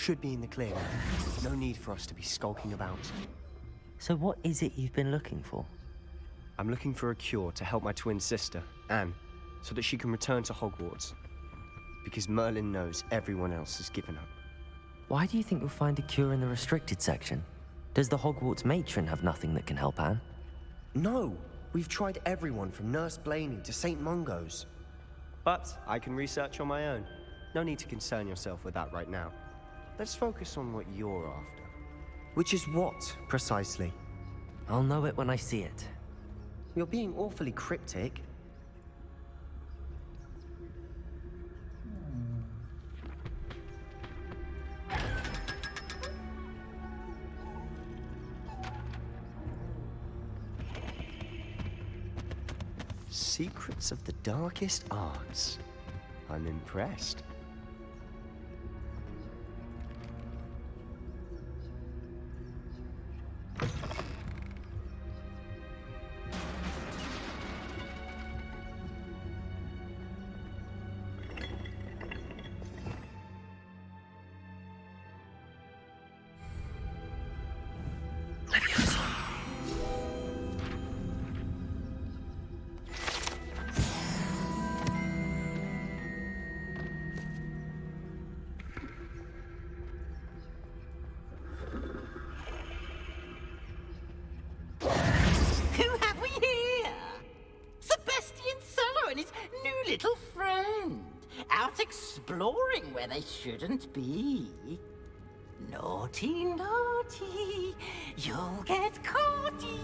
should be in the clear now. No need for us to be skulking about. So what is it you've been looking for? I'm looking for a cure to help my twin sister, Anne, so that she can return to Hogwarts. Because Merlin knows everyone else has given up. Why do you think you'll find a cure in the restricted section? Does the Hogwarts matron have nothing that can help Anne? No! We've tried everyone from Nurse Blaney to St. Mungo's. But I can research on my own. No need to concern yourself with that right now. Let's focus on what you're after. Which is what, precisely? I'll know it when I see it. You're being awfully cryptic. Secrets of the darkest arts. I'm impressed. Little friend, out exploring where they shouldn't be. Naughty, naughty, you'll get caughty.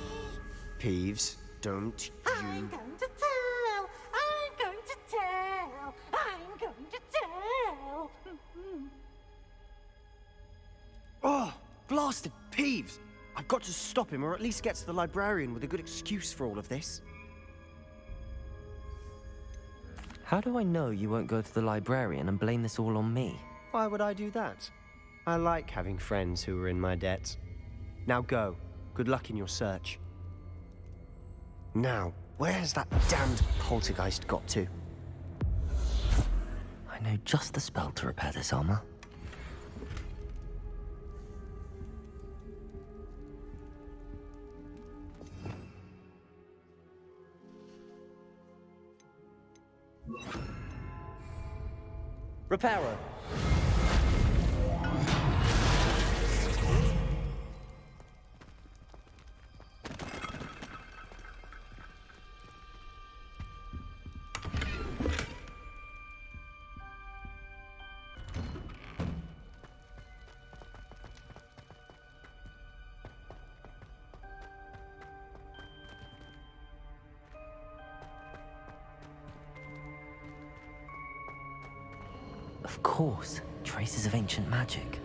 Peeves, don't you... I'm going to tell, I'm going to tell, I'm going to tell. Oh, blasted Peeves! I've got to stop him, or at least get to the librarian with a good excuse for all of this. How do I know you won't go to the librarian and blame this all on me? Why would I do that? I like having friends who are in my debt. Now go. Good luck in your search. Now, where's that damned poltergeist got to? I know just the spell to repair this armor. Reparo. Of course, traces of ancient magic.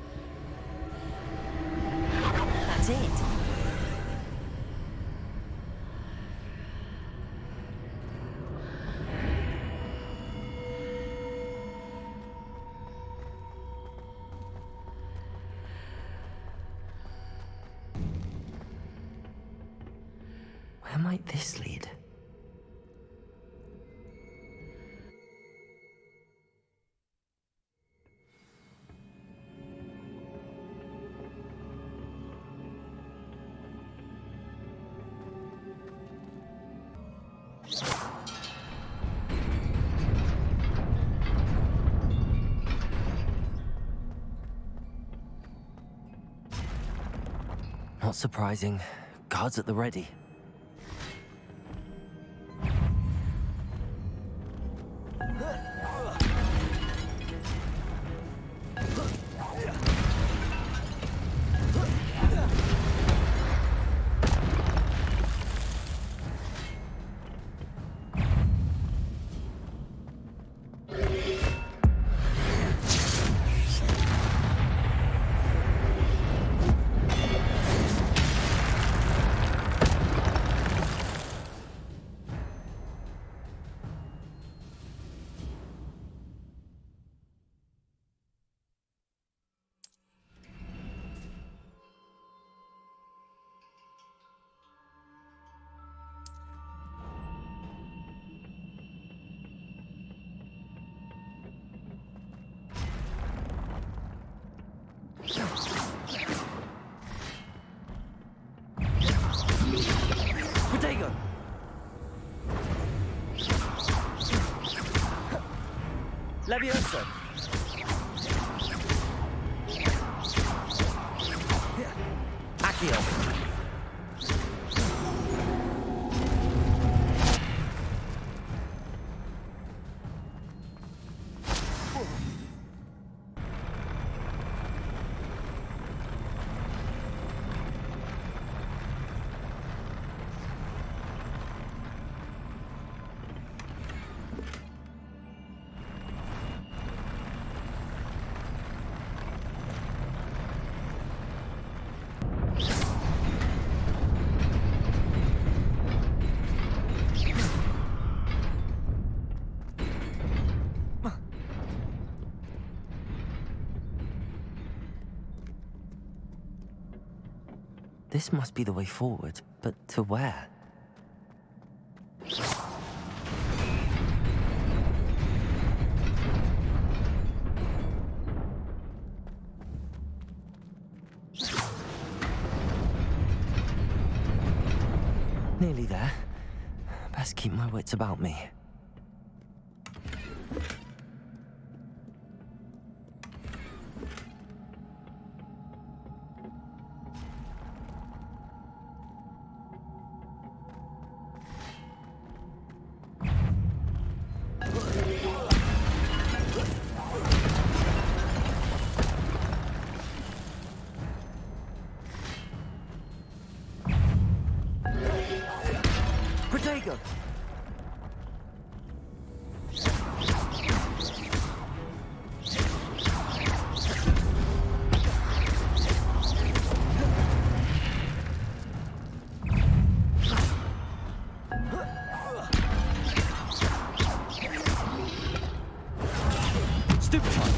That's it! Where might this lead? Not surprising. Guards at the ready. Levioso! Accio! This must be the way forward, but to where? Nearly there. Best keep my wits about me. Protego! Stupefy!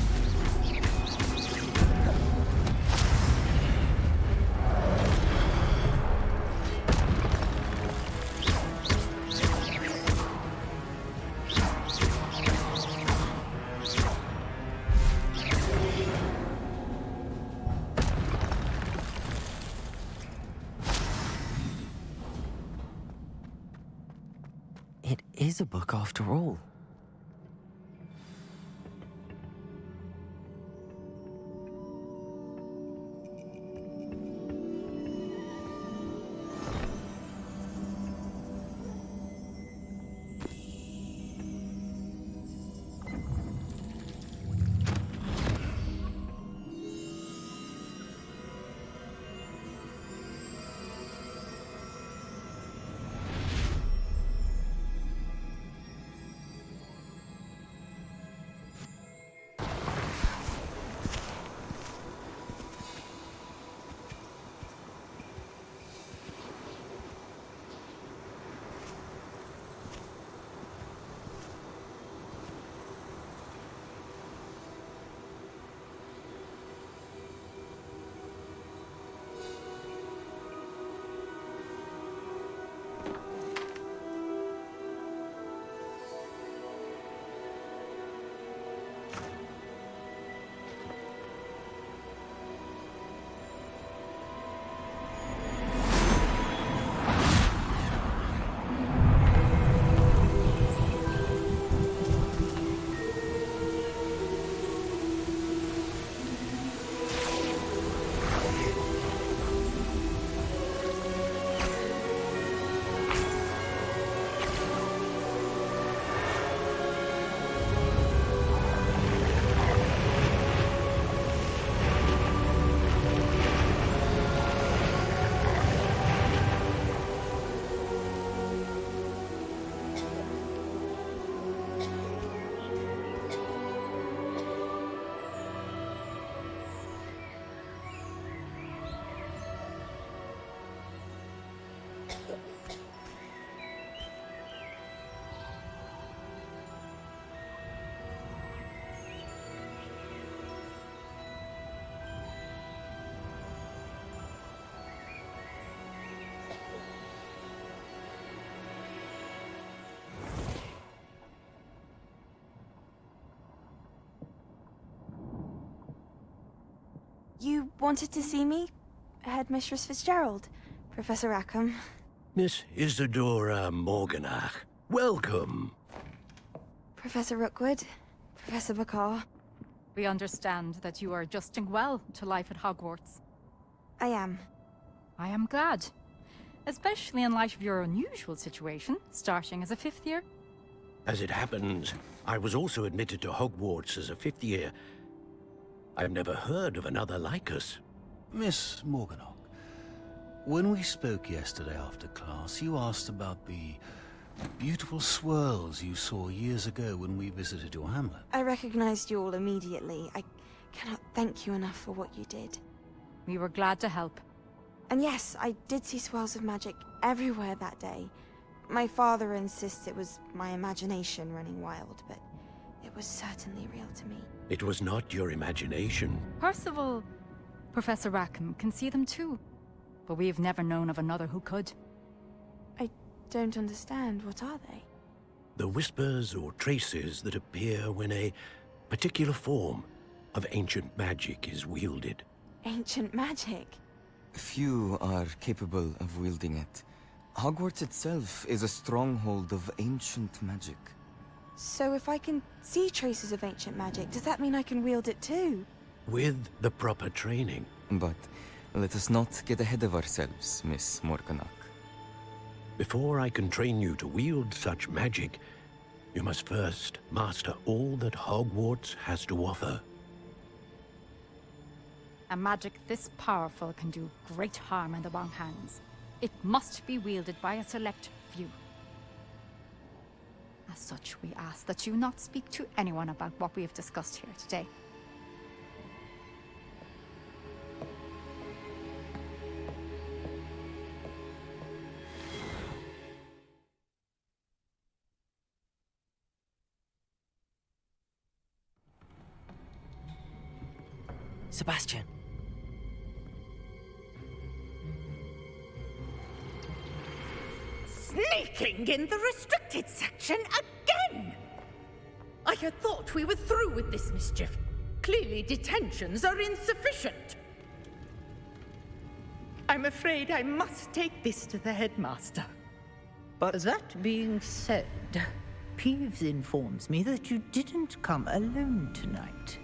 It is a book after all. You wanted to see me? Headmistress Fitzgerald, Professor Rackham. Miss Isadora Morganach, welcome. Professor Rookwood, Professor Bakar. We understand that you are adjusting well to life at Hogwarts. I am. I am glad. Especially in light of your unusual situation, starting as a fifth year. As it happens, I was also admitted to Hogwarts as a fifth year. I've never heard of another like us. Miss Morganach, when we spoke yesterday after class, you asked about the beautiful swirls you saw years ago when we visited your hamlet. I recognized you all immediately. I cannot thank you enough for what you did. We were glad to help. And yes, I did see swirls of magic everywhere that day. My father insists it was my imagination running wild, but it was certainly real to me. It was not your imagination. Percival, Professor Rackham can see them too. But we have never known of another who could. I don't understand. What are they? The whispers or traces that appear when a particular form of ancient magic is wielded. Ancient magic? Few are capable of wielding it. Hogwarts itself is a stronghold of ancient magic. So if I can see traces of ancient magic, does that mean I can wield it too? With the proper training. But let us not get ahead of ourselves, Miss Morganach. Before I can train you to wield such magic, you must first master all that Hogwarts has to offer. A magic this powerful can do great harm in the wrong hands. It must be wielded by a select few. As such, we ask that you not speak to anyone about what we have discussed here today. Sebastian. Sneaking in the restricted section again! I had thought we were through with this mischief. Clearly detentions are insufficient. I'm afraid I must take this to the headmaster. But That being said, Peeves informs me that you didn't come alone tonight.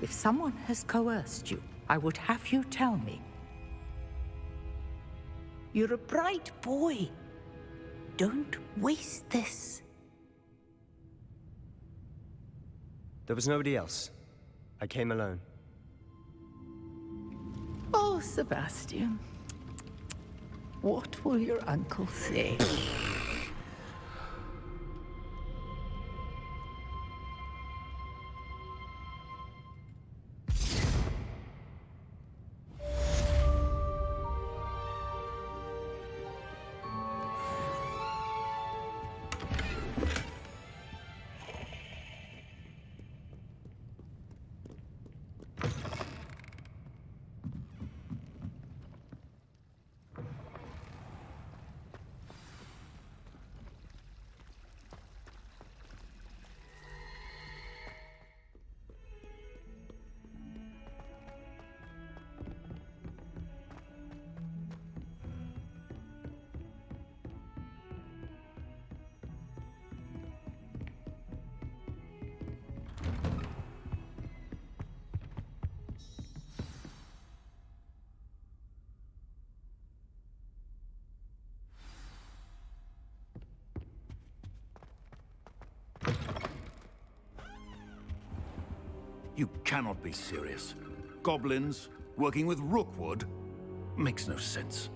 If someone has coerced you, I would have you tell me. You're a bright boy. Don't waste this. there was nobody else. I came alone. Oh, Sebastian. What will your uncle say? You cannot be serious. Goblins working with Rookwood makes no sense.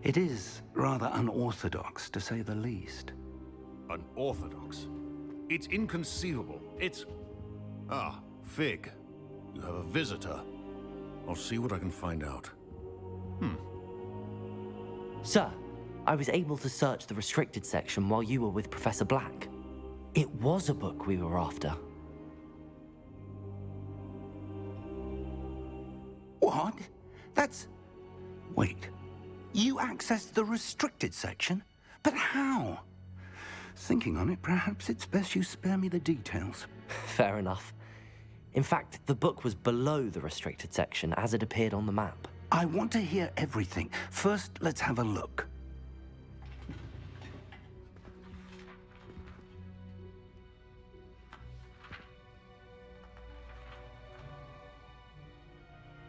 It is rather unorthodox, to say the least. Unorthodox? It's inconceivable. It's... Ah, Fig. You have a visitor. I'll see what I can find out. Sir, I was able to search the restricted section while you were with Professor Black. It was a book we were after. What? That's... Wait. You accessed the restricted section? But how? Thinking on it, perhaps it's best you spare me the details. Fair enough. In fact, the book was below the restricted section as it appeared on the map. I want to hear everything. First, let's have a look.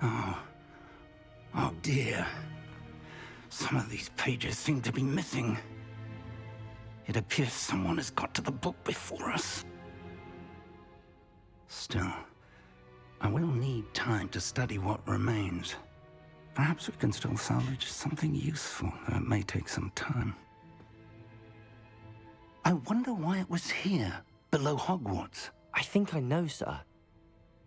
Oh dear. Some of these pages seem to be missing. It appears someone has got to the book before us. Still, I will need time to study what remains. Perhaps we can still salvage something useful, though it may take some time. I wonder why it was here, below Hogwarts. I think I know, sir.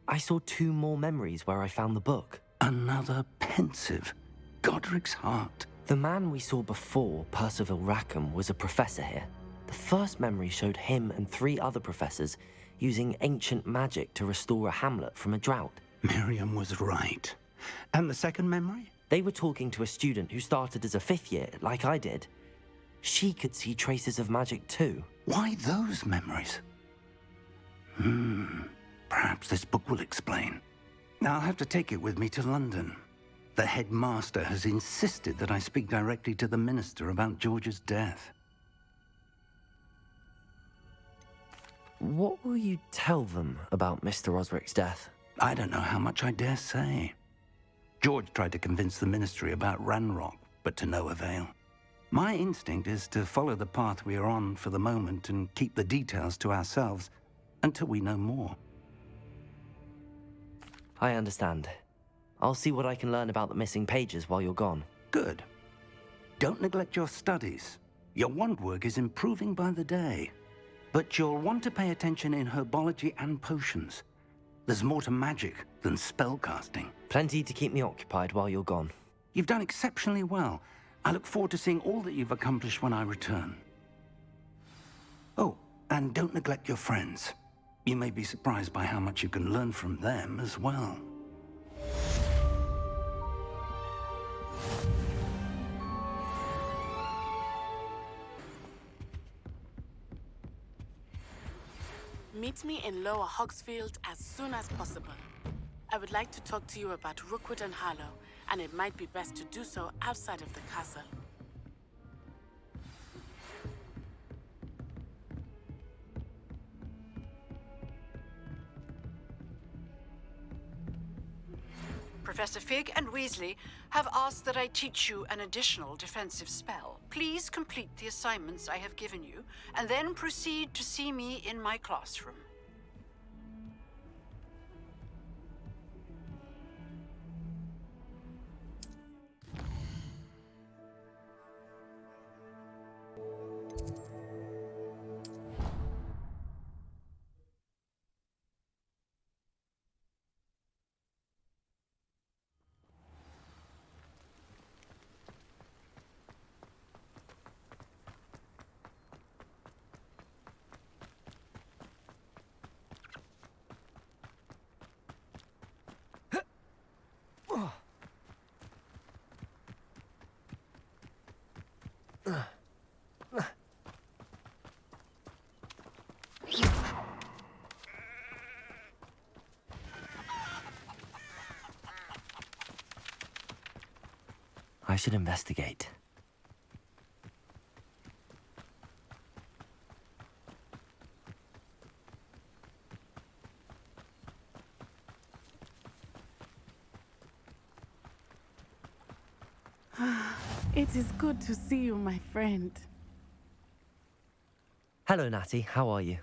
I saw 2 more memories where I found the book. Another pensive Godric's heart. The man we saw before, Percival Rackham, was a professor here. The first memory showed him and 3 other professors using ancient magic to restore a hamlet from a drought. Miriam was right. And the second memory? They were talking to a student who started as a 5th year, like I did. She could see traces of magic too. Why those memories? Perhaps this book will explain. Now I'll have to take it with me to London. The headmaster has insisted that I speak directly to the minister about George's death. What will you tell them about Mr. Osric's death? I don't know how much I dare say. George tried to convince the ministry about Ranrock, but to no avail. My instinct is to follow the path we are on for the moment and keep the details to ourselves until we know more. I understand. I'll see what I can learn about the missing pages while you're gone. Good. Don't neglect your studies. Your wand work is improving by the day. But you'll want to pay attention in herbology and potions. There's more to magic than spellcasting. Plenty to keep me occupied while you're gone. You've done exceptionally well. I look forward to seeing all that you've accomplished when I return. Oh, and don't neglect your friends. You may be surprised by how much you can learn from them as well. Meet me in Lower Hogsfield as soon as possible. I would like to talk to you about Rookwood and Harlow, and it might be best to do so outside of the castle. Professor Fig and Weasley have asked that I teach you an additional defensive spell. Please complete the assignments I have given you, and then proceed to see me in my classroom. I should investigate. It is good to see you, my friend. Hello, Natty. How are you?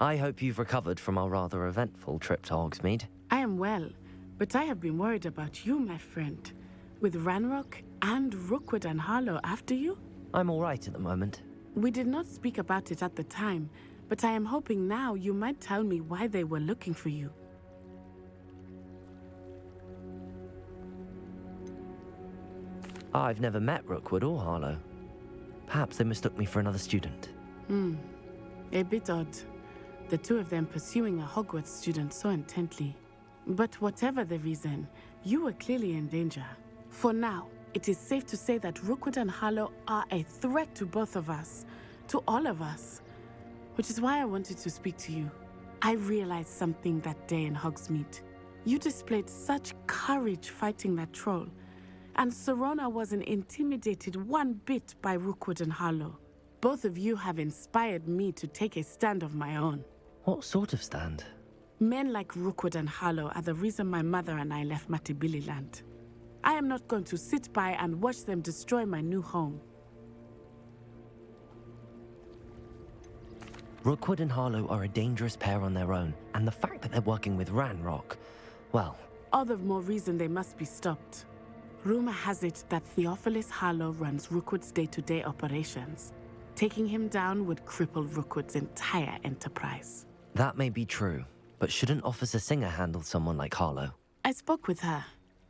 I hope you've recovered from our rather eventful trip to Hogsmeade. I am well, but I have been worried about you, my friend. With Ranrock and Rookwood and Harlow after you? I'm all right at the moment. We did not speak about it at the time, but I am hoping now you might tell me why they were looking for you. I've never met Rookwood or Harlow. Perhaps they mistook me for another student. A bit odd. The 2 of them pursuing a Hogwarts student so intently. But whatever the reason, you were clearly in danger. For now, it is safe to say that Rookwood and Harlow are a threat to both of us, to all of us. Which is why I wanted to speak to you. I realized something that day in Hogsmeade. You displayed such courage fighting that troll, and Serona wasn't intimidated one bit by Rookwood and Harlow. Both of you have inspired me to take a stand of my own. What sort of stand? Men like Rookwood and Harlow are the reason my mother and I left Matibili land. I am not going to sit by and watch them destroy my new home. Rookwood and Harlow are a dangerous pair on their own, and the fact that they're working with Ranrock, well... All the more reason they must be stopped. Rumor has it that Theophilus Harlow runs Rookwood's day-to-day operations. Taking him down would cripple Rookwood's entire enterprise. That may be true, but shouldn't Officer Singer handle someone like Harlow? I spoke with her.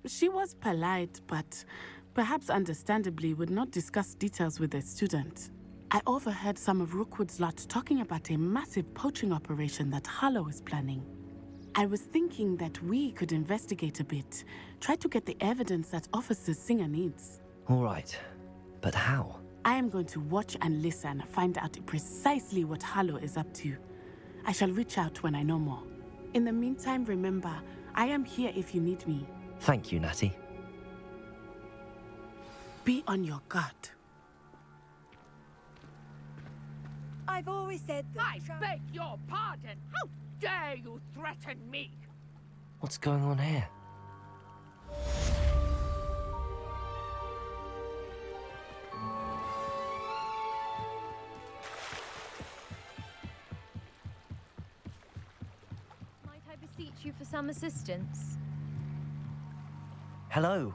She was polite, but perhaps understandably would not discuss details with a student. I overheard some of Rookwood's lot talking about a massive poaching operation that Harlow is planning. I was thinking that we could investigate a bit, try to get the evidence that Officer Singer needs. All right, but how? I am going to watch and listen, find out precisely what Harlow is up to. I shall reach out when I know more. In the meantime, remember, I am here if you need me. Thank you, Natty. Be on your guard. I've always said that... I beg your pardon! How dare you threaten me? What's going on here? Might I beseech you for some assistance? Hello,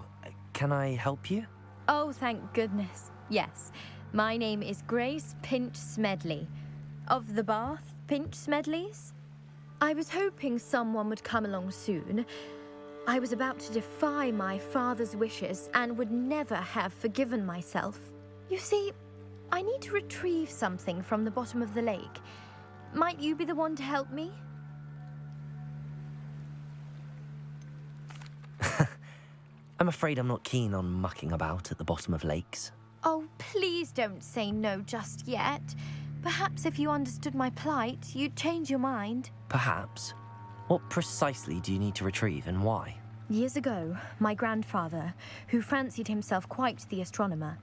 can I help you? Oh, thank goodness. Yes. My name is Grace Pinch Smedley, of the Bath Pinch Smedleys. I was hoping someone would come along soon. I was about to defy my father's wishes and would never have forgiven myself. You see, I need to retrieve something from the bottom of the lake. Might you be the one to help me? I'm afraid I'm not keen on mucking about at the bottom of lakes. Oh, please don't say no just yet. Perhaps if you understood my plight, you'd change your mind. Perhaps. What precisely do you need to retrieve and why? Years ago, my grandfather, who fancied himself quite the astronomer,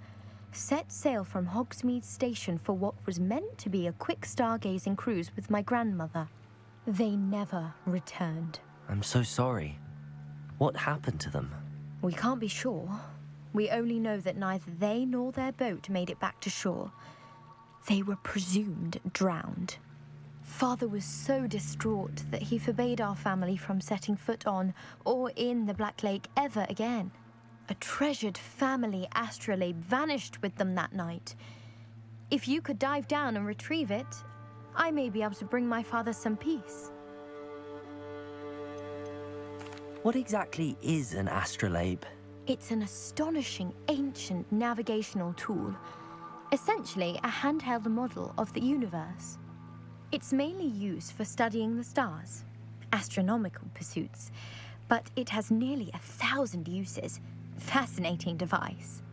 set sail from Hogsmeade Station for what was meant to be a quick stargazing cruise with my grandmother. They never returned. I'm so sorry. What happened to them? We can't be sure. We only know that neither they nor their boat made it back to shore. They were presumed drowned. Father was so distraught that he forbade our family from setting foot on or in the Black Lake ever again. A treasured family astrolabe vanished with them that night. If you could dive down and retrieve it, I may be able to bring my father some peace. What exactly is an astrolabe? It's an astonishing ancient navigational tool, essentially a handheld model of the universe. It's mainly used for studying the stars, astronomical pursuits, but it has nearly 1,000 uses. Fascinating device.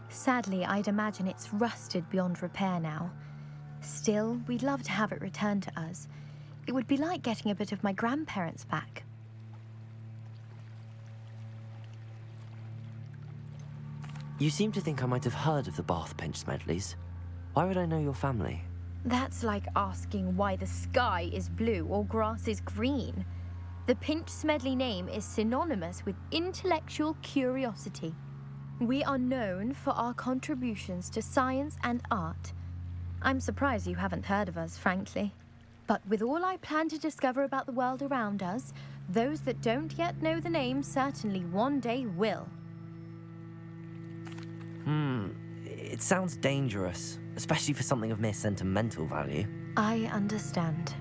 Sadly, I'd imagine it's rusted beyond repair now. Still, we'd love to have it returned to us. It would be like getting a bit of my grandparents back. You seem to think I might have heard of the Bath Pinch Smedleys. Why would I know your family? That's like asking why the sky is blue or grass is green. The Pinch Smedley name is synonymous with intellectual curiosity. We are known for our contributions to science and art. I'm surprised you haven't heard of us, frankly. But with all I plan to discover about the world around us, those that don't yet know the name certainly one day will. It sounds dangerous, especially for something of mere sentimental value. I understand.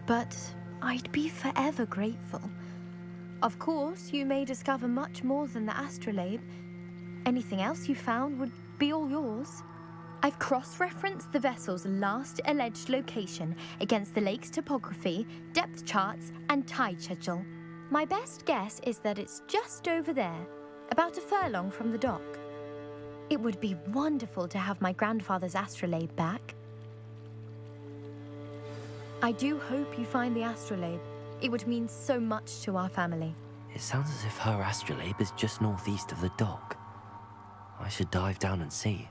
But I'd be forever grateful. Of course, you may discover much more than the astrolabe. Anything else you found would be all yours. I've cross-referenced the vessel's last alleged location against the lake's topography, depth charts, and tide schedule. My best guess is that it's just over there, about a furlong from the dock. It would be wonderful to have my grandfather's astrolabe back. I do hope you find the astrolabe. It would mean so much to our family. It sounds as if her astrolabe is just northeast of the dock. I should dive down and see.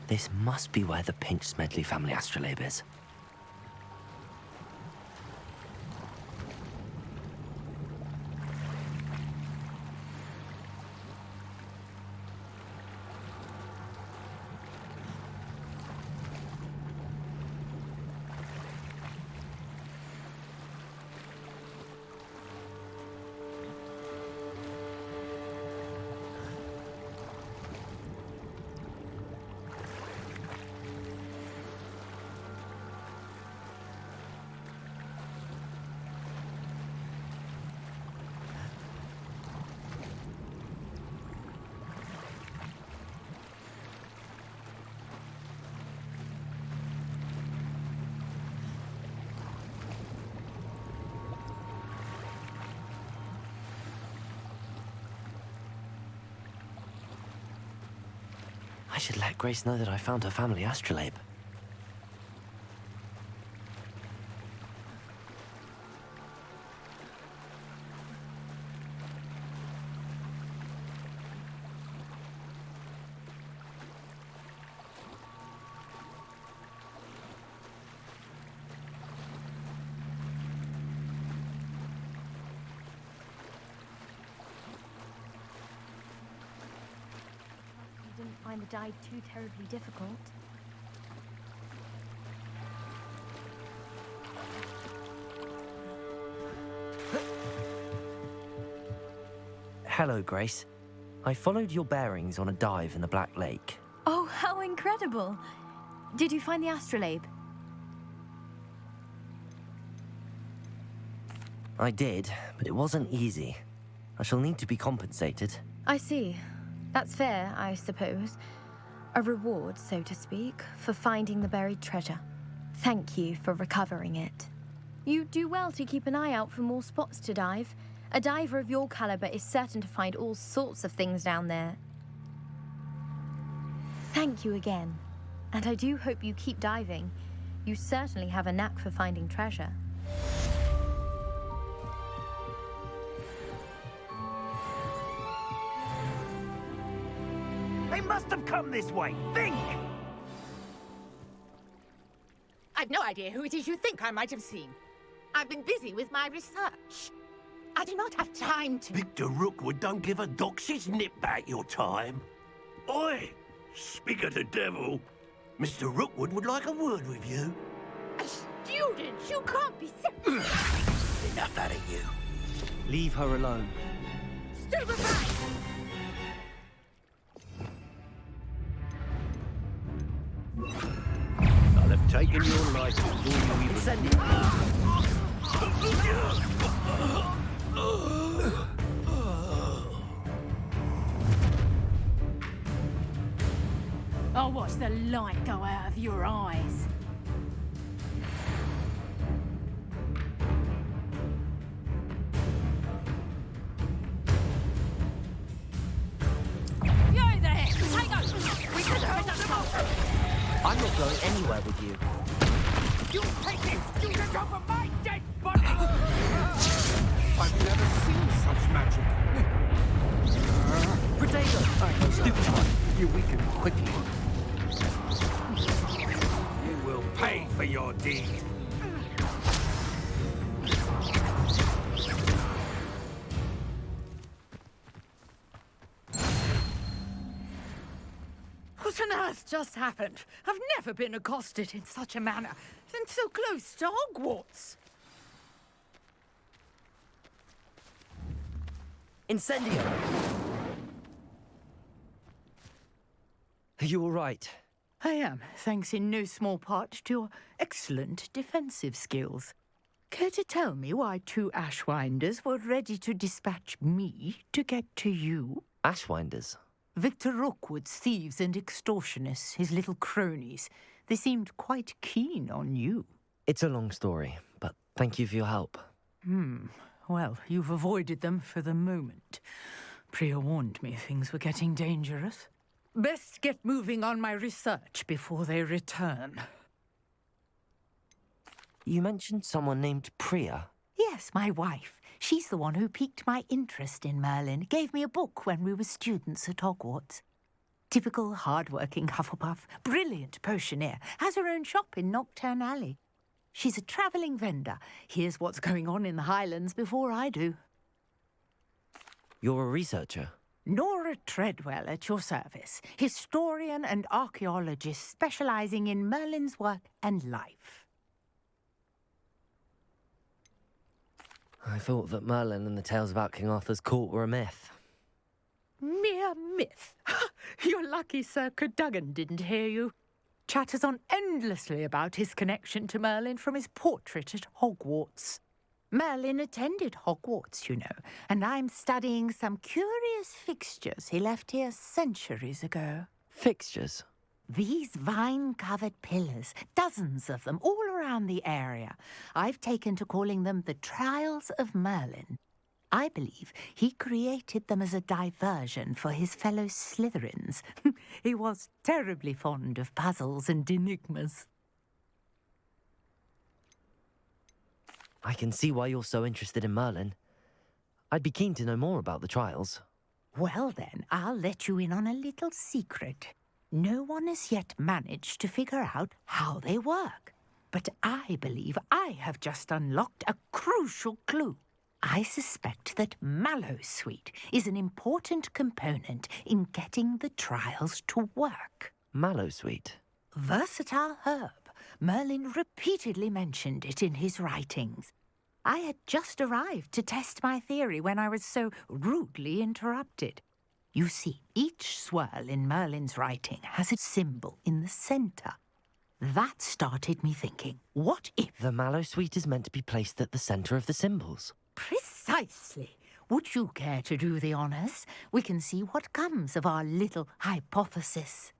This must be where the Pinch Smedley family astrolabe is. I should let Grace know that I found her family astrolabe. Find the dive too terribly difficult. Hello, Grace. I followed your bearings on a dive in the Black Lake. Oh, how incredible! Did you find the astrolabe? I did, but it wasn't easy. I shall need to be compensated. I see. That's fair, I suppose. A reward, so to speak, for finding the buried treasure. Thank you for recovering it. You do well to keep an eye out for more spots to dive. A diver of your caliber is certain to find all sorts of things down there. Thank you again. And I do hope you keep diving. You certainly have a knack for finding treasure. They must have come this way. Think! I've no idea who it is you think I might have seen. I've been busy with my research. I do not have time to... Victor Rookwood don't give a doxy's nip back your time. Oi! Speak of the devil. Mr. Rookwood would like a word with you. A student? You can't be serious. Enough out of you. Leave her alone. Stand aside! I'll have taken your life before you even... Send it! I'll watch the light go out of your eyes. You there! Take us! We can hurt them all! I'm not going anywhere with you. You take this student over my dead body! I've never seen such magic. Potato! Stupid one. You weaken quickly. You will pay for your deed. What on earth just happened? I've never been accosted in such a manner, and so close to Hogwarts. Incendio! Are you all right? I am, thanks in no small part to your excellent defensive skills. Care to tell me why two Ashwinders were ready to dispatch me to get to you? Ashwinders? Victor Rookwood's thieves and extortionists, his little cronies. They seemed quite keen on you. It's a long story, but thank you for your help. Well, you've avoided them for the moment. Priya warned me things were getting dangerous. Best get moving on my research before they return. You mentioned someone named Priya. Yes, my wife. She's the one who piqued my interest in Merlin. Gave me a book when we were students at Hogwarts. Typical hard-working Hufflepuff, brilliant potioneer, has her own shop in Nocturne Alley. She's a travelling vendor. Here's what's going on in the Highlands before I do. You're a researcher? Nora Treadwell at your service, historian and archaeologist specialising in Merlin's work and life. I thought that Merlin and the tales about King Arthur's court were a myth. Mere myth. You're lucky Sir Cadogan didn't hear you. Chatters on endlessly about his connection to Merlin from his portrait at Hogwarts. Merlin attended Hogwarts, you know, and I'm studying some curious fixtures he left here centuries ago. Fixtures? These vine-covered pillars, dozens of them, all around the area. I've taken to calling them the Trials of Merlin. I believe he created them as a diversion for his fellow Slytherins. He was terribly fond of puzzles and enigmas. I can see why you're so interested in Merlin. I'd be keen to know more about the trials. Well then, I'll let you in on a little secret. No one has yet managed to figure out how they work. But I believe I have just unlocked a crucial clue. I suspect that Mallowsweet is an important component in getting the trials to work. Mallowsweet? Versatile herb. Merlin repeatedly mentioned it in his writings. I had just arrived to test my theory when I was so rudely interrupted. You see, each swirl in Merlin's writing has a symbol in the centre. That started me thinking, what if... The Mallowsweet is meant to be placed at the centre of the symbols. Precisely. Would you care to do the honours? We can see what comes of our little hypothesis.